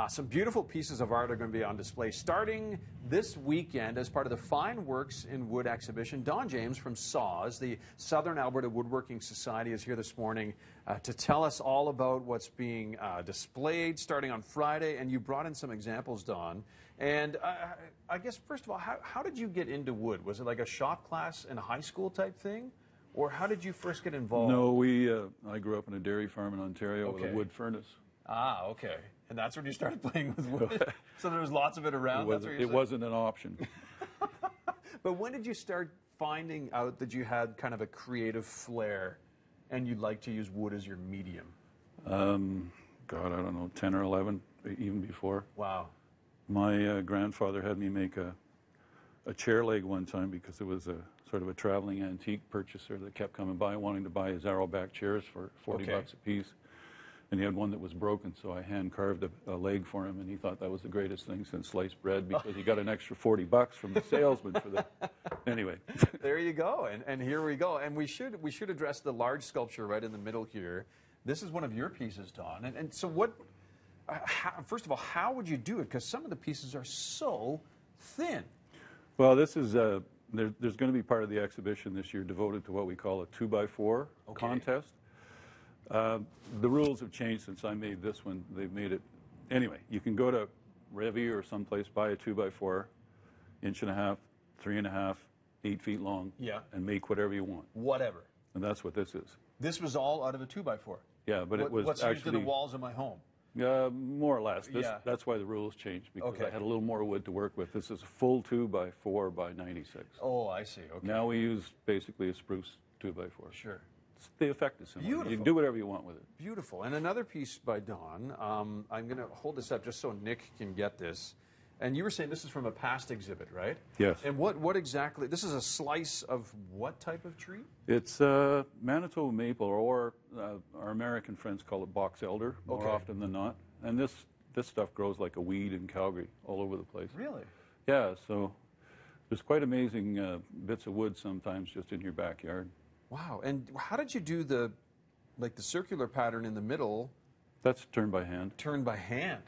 Some beautiful pieces of art are going to be on display starting this weekend as part of the Fine Works in Wood exhibition. Don James from SAWS, the Southern Alberta Woodworking Society, is here this morning to tell us all about what's being displayed starting on Friday. And you brought in some examples, Don. And I guess, first of all, how did you get into wood? Was it like a shop class in a high school type thing? Or how did you first get involved? No, I grew up in a dairy farm in Ontario with a wood furnace. Ah, okay. And that's when you started playing with wood? So there was lots of it around? It wasn't an option. But when did you start finding out that you had kind of a creative flair and you'd like to use wood as your medium? God, I don't know, 10 or 11, even before. Wow. My grandfather had me make a chair leg one time because it was a sort of a traveling antique purchaser that kept coming by wanting to buy his Arrowback chairs for 40 bucks a piece. And he had one that was broken, so I hand-carved a leg for him, and he thought that was the greatest thing since sliced bread because he got an extra 40 bucks from the salesman for that. Anyway. There you go, and here we go. And we should address the large sculpture right in the middle here. This is one of your pieces, Don. And so what, first of all, how would you do it? Because some of the pieces are so thin. Well, this is, there's going to be part of the exhibition this year devoted to what we call a 2x4 contest. The rules have changed since I made this one. They've made it, anyway, you can go to Revy or someplace, buy a 2x4, 1.5 inches, 3.5, 8 feet long, and make whatever you want. Whatever. And that's what this is. This was all out of a 2x4? Yeah, but it was what's actually... used in the walls of my home? More or less. That's why the rules changed, because I had a little more wood to work with. This is a full 2x4 by 96. Oh, I see. Okay. Now we use basically a spruce 2x4. Sure. The effect is similar. Beautiful. You can do whatever you want with it. Beautiful. And another piece by Don. I'm going to hold this up just so Nick can get this. And you were saying this is from a past exhibit, right? Yes. And what exactly? This is a slice of what type of tree? It's Manitoba maple, or our American friends call it box elder more often than not. And this stuff grows like a weed in Calgary all over the place. Really? Yeah. So there's quite amazing bits of wood sometimes just in your backyard. Wow. And how did you do the circular pattern in the middle? That's turned by hand. Turned by hand?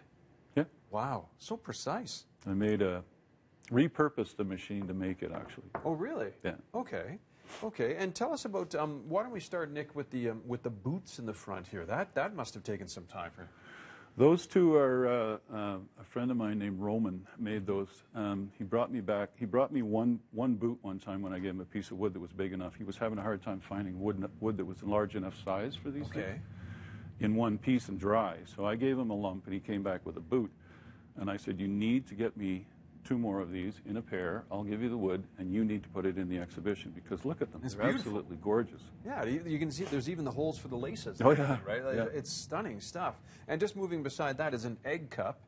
Yeah. Wow. So precise. I repurposed the machine to make it, actually. Oh, really? Yeah. Okay. Okay. And tell us about, why don't we start, Nick, with the boots in the front here? That must have taken some time for... Those two are a friend of mine named Roman made those. He brought me one boot one time when I gave him a piece of wood that was big enough. He was having a hard time finding wood that was large enough size for these things in one piece and dry. So I gave him a lump, and he came back with a boot. And I said, you need to get me 2 more of these in a pair. I'll give you the wood, and you need to put it in the exhibition because look at them. They're absolutely gorgeous. Yeah, you can see there's even the holes for the laces. Oh, yeah. Right? It's stunning stuff. And just moving beside that is an egg cup,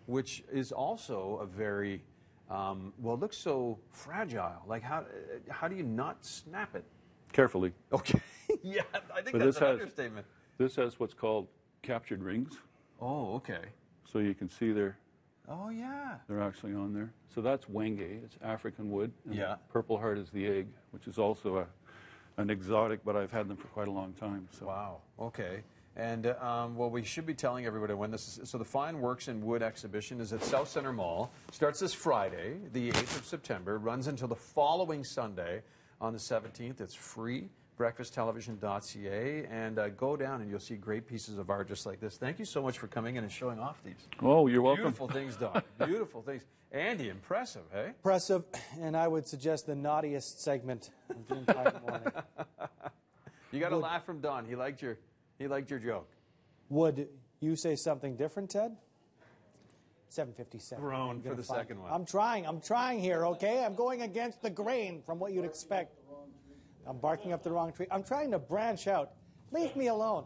which is also a very, well, it looks so fragile. Like, how do you not snap it? Carefully. Okay. Yeah, I think that's an understatement. This has what's called captured rings. Oh, okay. So you can see they're actually on there. So that's wenge. It's African wood. And Purple Heart is the egg, which is also an exotic, but I've had them for quite a long time. So. Wow. Okay. And, well, we should be telling everybody when this is. So the Fine Works in Wood exhibition is at South Centre Mall. Starts this Friday, the 8th of September. Runs until the following Sunday on the 17th. It's free. breakfasttelevision.ca, and go down and you'll see great pieces of art just like this. Thank you so much for coming in and showing off these. Oh, you're welcome. Beautiful things, Don. Beautiful things. Andy, impressive, hey? Impressive, and I would suggest the naughtiest segment of the entire morning. You got a laugh from Don. He liked your joke. Would you say something different, Ted? 7:57. Groan for the second one. I'm trying here, okay? I'm going against the grain from what you'd expect. I'm barking up the wrong tree. I'm trying to branch out. Leave me alone.